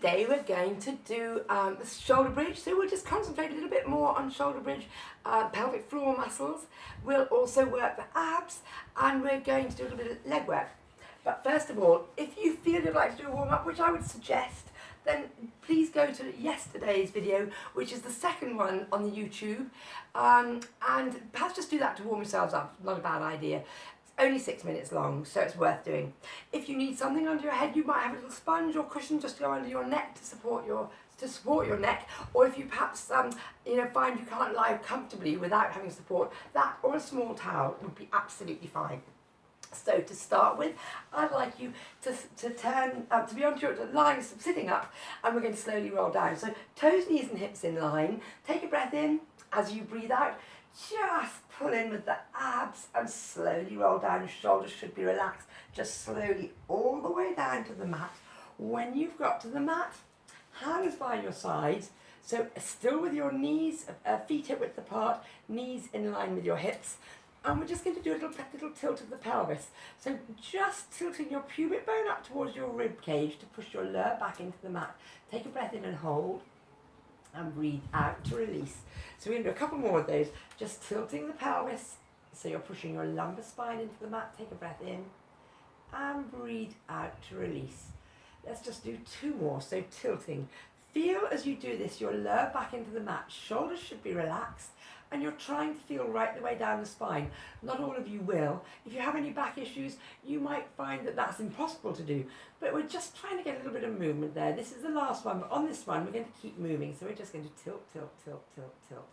today we're going to do the shoulder bridge. So we'll just concentrate a little bit more on shoulder bridge, pelvic floor muscles. We'll also work the abs, and we're going to do a little bit of leg work. But first of all, if you feel you'd like to do a warm-up, which I would suggest, then please go to yesterday's video, which is the second one on the YouTube, and perhaps just do that to warm yourselves up. Not a bad idea. Only 6 minutes long, so it's worth doing. If you need something under your head, you might have a little sponge or cushion just to go under your neck to support your neck, or if you perhaps find you can't lie comfortably without having support, that or a small towel would be absolutely fine. So to start with, I'd like you to turn to be on your line, sitting up, and we're going to slowly roll down. So toes, knees and hips in line. Take a breath in. As you breathe out, just pull in with the abs and slowly roll down. Your shoulders should be relaxed. Just slowly all the way down to the mat. When you've got to the mat, hands by your sides. So still with your knees, feet hip width apart, knees in line with your hips. And we're just going to do a little tilt of the pelvis. So just tilting your pubic bone up towards your rib cage to push your lower back into the mat. Take a breath in and hold. And breathe out to release. So we're going to do a couple more of those. Just tilting the pelvis. So you're pushing your lumbar spine into the mat. Take a breath in. And breathe out to release. Let's just do 2 more. So tilting. Feel as you do this, your lower back into the mat. Shoulders should be relaxed. And you're trying to feel right the way down the spine. Not all of you will. If you have any back issues, you might find that that's impossible to do. But we're just trying to get a little bit of movement there. This is the last one, but on this one, we're going to keep moving. So we're just going to tilt, tilt, tilt, tilt, tilt.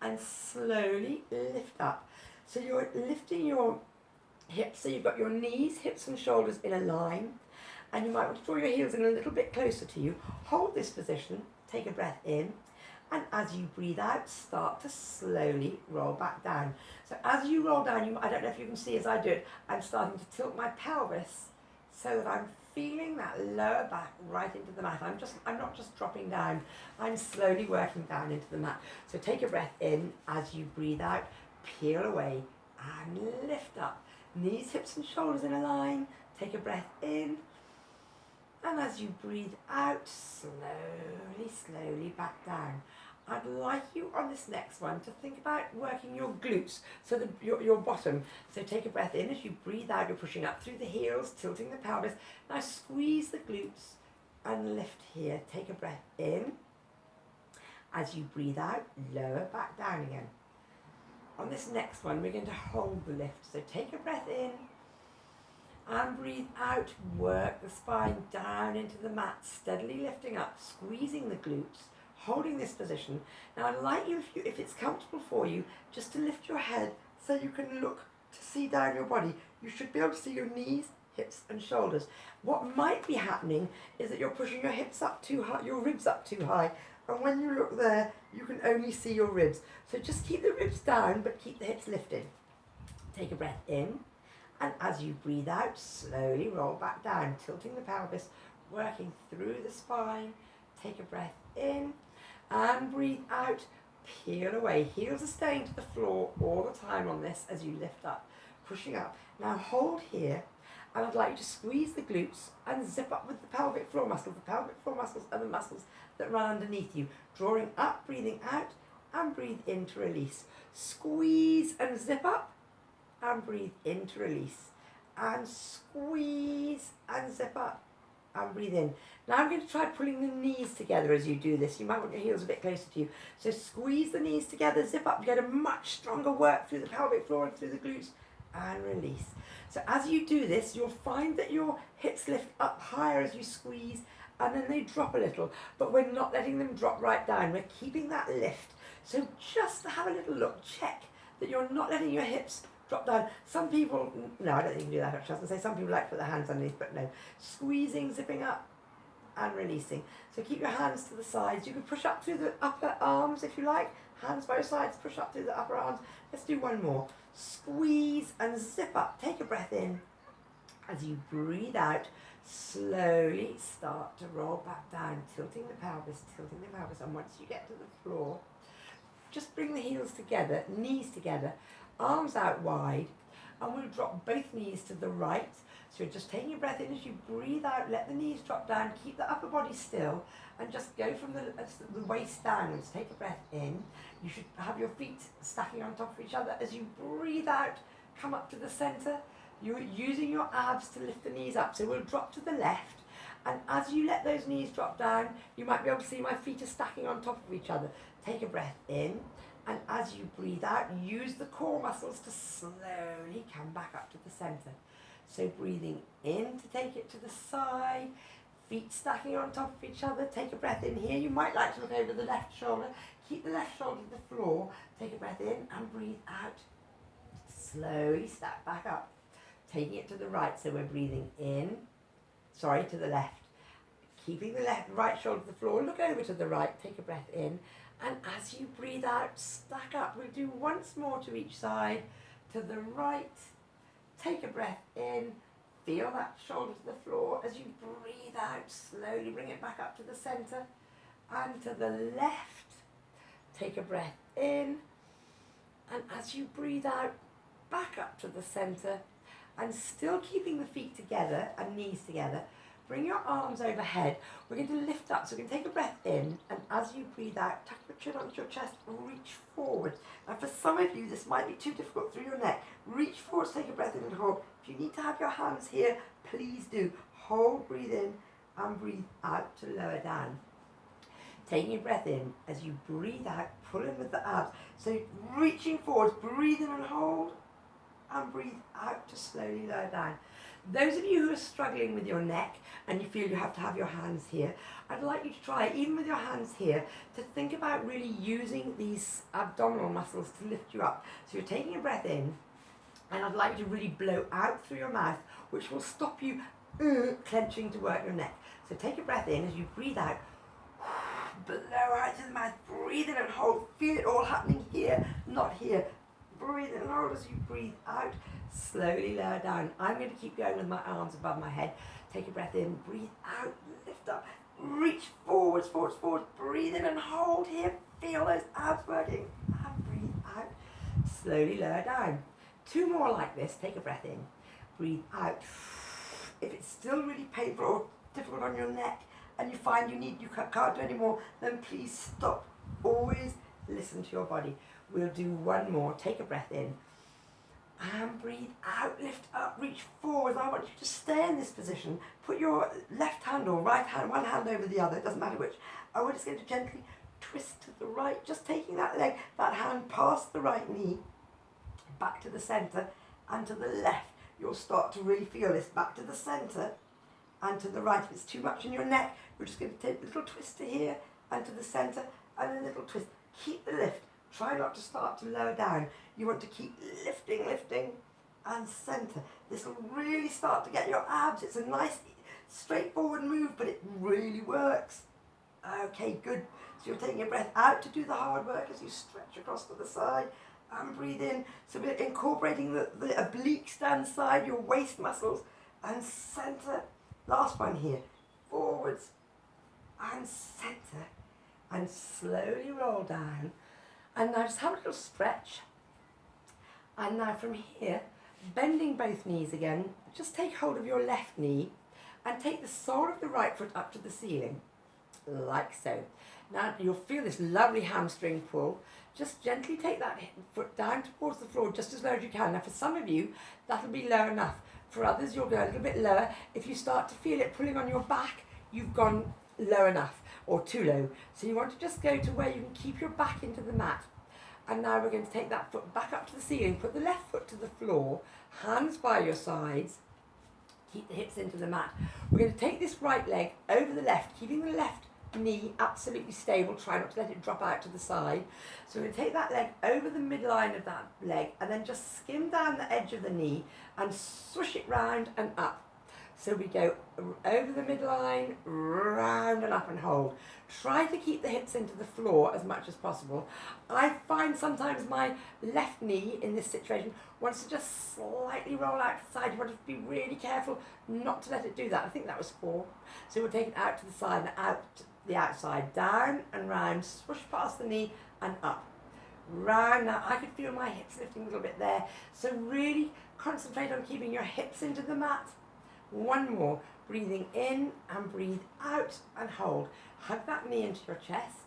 And slowly lift up. So you're lifting your hips. So you've got your knees, hips and shoulders in a line. And you might want to draw your heels in a little bit closer to you. Hold this position. Take a breath in. And as you breathe out, start to slowly roll back down. So as you roll down, I don't know if you can see as I do it, I'm starting to tilt my pelvis so that I'm feeling that lower back right into the mat. I'm not just dropping down, I'm slowly working down into the mat. So take a breath in. As you breathe out, peel away and lift up. Knees, hips and shoulders in a line. Take a breath in. And as you breathe out, slowly, slowly back down. I'd like you on this next one to think about working your glutes, so your bottom. So take a breath in. As you breathe out, you're pushing up through the heels, tilting the pelvis. Now squeeze the glutes and lift here. Take a breath in. As you breathe out, lower back down again. On this next one, we're going to hold the lift. So take a breath in. And breathe out, work the spine down into the mat, steadily lifting up, squeezing the glutes, holding this position. Now I'd like you, if it's comfortable for you, just to lift your head so you can look to see down your body. You should be able to see your knees, hips and shoulders. What might be happening is that you're pushing your hips up too high, your ribs up too high, and when you look there, you can only see your ribs. So just keep the ribs down, but keep the hips lifted. Take a breath in. And as you breathe out, slowly roll back down, tilting the pelvis, working through the spine. Take a breath in and breathe out, peel away. Heels are staying to the floor all the time on this as you lift up, pushing up. Now hold here, and I'd like you to squeeze the glutes and zip up with the pelvic floor muscles. The pelvic floor muscles are the muscles that run underneath you. Drawing up, breathing out, and breathe in to release. Squeeze and zip up. And breathe in to release. And squeeze and zip up. And breathe in. Now I'm going to try pulling the knees together as you do this. You might want your heels a bit closer to you. So squeeze the knees together, zip up. You get a much stronger work through the pelvic floor and through the glutes. And release. So as you do this, you'll find that your hips lift up higher as you squeeze. And then they drop a little. But we're not letting them drop right down. We're keeping that lift. So just to have a little look, check that you're not letting your hips drop down. Some people, no, I don't think you can do that actually. I was going to say some people like to put their hands underneath, but no. Squeezing, zipping up and releasing. So keep your hands to the sides. You can push up through the upper arms if you like. Hands by your sides, push up through the upper arms. Let's do one more. Squeeze and zip up. Take a breath in. As you breathe out, slowly start to roll back down, tilting the pelvis. And once you get to the floor, just bring the heels together, knees together, arms out wide, and we'll drop both knees to the right. So you're just taking a breath in as you breathe out, let the knees drop down, keep the upper body still, and just go from the waist downwards. Take a breath in. You should have your feet stacking on top of each other. As you breathe out, come up to the center. You're using your abs to lift the knees up. So we'll drop to the left, and as you let those knees drop down, you might be able to see my feet are stacking on top of each other. Take a breath in, and as you breathe out, use the core muscles to slowly come back up to the center. So breathing in to take it to the side, feet stacking on top of each other. Take a breath in here. You might like to look over the left shoulder. Keep the left shoulder to the floor. Take a breath in and breathe out. Slowly stack back up. Taking it to the right, so we're breathing in, to the left. Keeping the right shoulder to the floor, look over to the right, take a breath in, and as you breathe out, stack up. We'll do once more to each side, to the right, take a breath in, feel that shoulder to the floor. As you breathe out, slowly bring it back up to the center, and to the left, take a breath in, and as you breathe out, back up to the center, and still keeping the feet together and knees together, bring your arms overhead. We're going to lift up, so we can take a breath in, and as you breathe out, tuck your chin onto your chest, reach forward. Now for some of you, this might be too difficult through your neck. Reach forward, take a breath in and hold. If you need to have your hands here, please do. Hold, breathe in, and breathe out to lower down. Taking a breath in, as you breathe out, pull in with the abs. So reaching forward, breathe in and hold, and breathe out to slowly lower down. Those of you who are struggling with your neck and you feel you have to have your hands here, I'd like you to try, even with your hands here, to think about really using these abdominal muscles to lift you up. So you're taking a breath in, and I'd like you to really blow out through your mouth, which will stop you clenching to work your neck. So take a breath in. As you breathe out, blow out to the mouth, breathe in and hold. Feel it all happening here, not here. Breathe in and hold as you breathe out. Slowly lower down. I'm going to keep going with my arms above my head. Take a breath in, breathe out, lift up, reach forwards, forwards, forwards. Breathe in and hold here. Feel those abs working. And breathe out. Slowly lower down. 2 more like this. Take a breath in, breathe out. If it's still really painful or difficult on your neck and you find you can't do any more, then please stop. Always listen to your body. We'll do 1 more. Take a breath in and breathe out, lift up, reach forward. I want you to stay in this position. Put your left hand or right hand, one hand over the other, it doesn't matter which. And we're just going to gently twist to the right, just taking that leg, that hand past the right knee, back to the center and to the left. You'll start to really feel this. Back to the center and to the right. If it's too much in your neck, we're just going to take a little twist to here and to the center and a little twist. Keep the lift. Try not to start to lower down. You want to keep lifting, lifting, and center. This will really start to get your abs. It's a nice, straightforward move, but it really works. Okay, good. So you're taking a breath out to do the hard work as you stretch across to the side and breathe in. So we're incorporating the obliques down the side, your waist muscles, and center. Last one here. Forwards and center, and slowly roll down. And now just have a little stretch. And now from here, bending both knees again, just take hold of your left knee and take the sole of the right foot up to the ceiling, like so. Now you'll feel this lovely hamstring pull. Just gently take that foot down towards the floor just as low as you can. Now for some of you, that'll be low enough. For others, you'll go a little bit lower. If you start to feel it pulling on your back, you've gone low enough or too low. So you want to just go to where you can keep your back into the mat. And now we're going to take that foot back up to the ceiling, put the left foot to the floor, hands by your sides, keep the hips into the mat. We're going to take this right leg over the left, keeping the left knee absolutely stable, try not to let it drop out to the side. So we're going to take that leg over the midline of that leg and then just skim down the edge of the knee and swish it round and up. So we go over the midline, round and up and hold. Try to keep the hips into the floor as much as possible. I find sometimes my left knee in this situation wants to just slightly roll out to the side. You want to be really careful not to let it do that. I think that was 4. So we'll take it out to the side and out to the outside, down and round, swoosh past the knee and up. round. Now I could feel my hips lifting a little bit there. So really concentrate on keeping your hips into the mat. One more. Breathing in and breathe out and hold. Hug that knee into your chest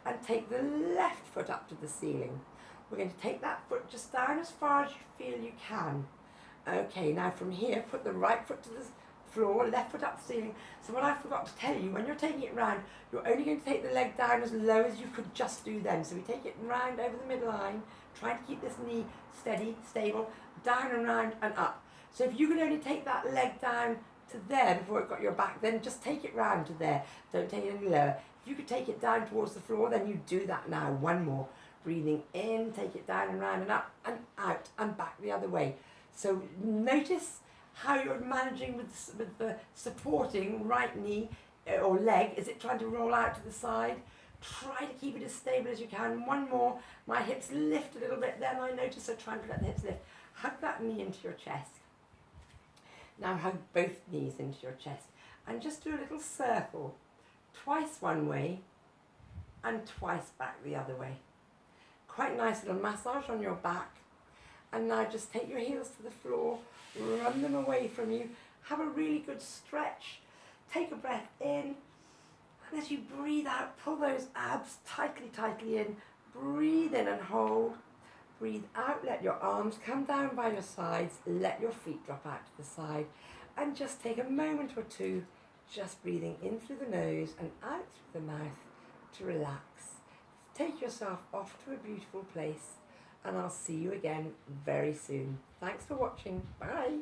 and take the left foot up to the ceiling. We're going to take that foot just down as far as you feel you can. Okay, now from here, put the right foot to the floor, left foot up the ceiling. So what I forgot to tell you, when you're taking it round, you're only going to take the leg down as low as you could just do then. So we take it round over the midline, trying to keep this knee steady, stable, down and round and up. So if you could only take that leg down to there before it got your back, then just take it round to there. Don't take it any lower. If you could take it down towards the floor, then you do that now. One more. Breathing in, take it down and round and up and out and back the other way. So notice how you're managing with the supporting right knee or leg. Is it trying to roll out to the side? Try to keep it as stable as you can. One more. My hips lift a little bit. Then I notice I'm trying to let the hips lift. Hug that knee into your chest. Now hug both knees into your chest and just do a little circle. Twice one way and twice back the other way. Quite nice little massage on your back. And now just take your heels to the floor, run them away from you, have a really good stretch, take a breath in, and as you breathe out, pull those abs tightly, tightly in, breathe in and hold, breathe out, let your arms come down by your sides, let your feet drop out to the side, and just take a moment or two, just breathing in through the nose and out through the mouth to relax. Take yourself off to a beautiful place. And I'll see you again very soon. Thanks for watching. Bye.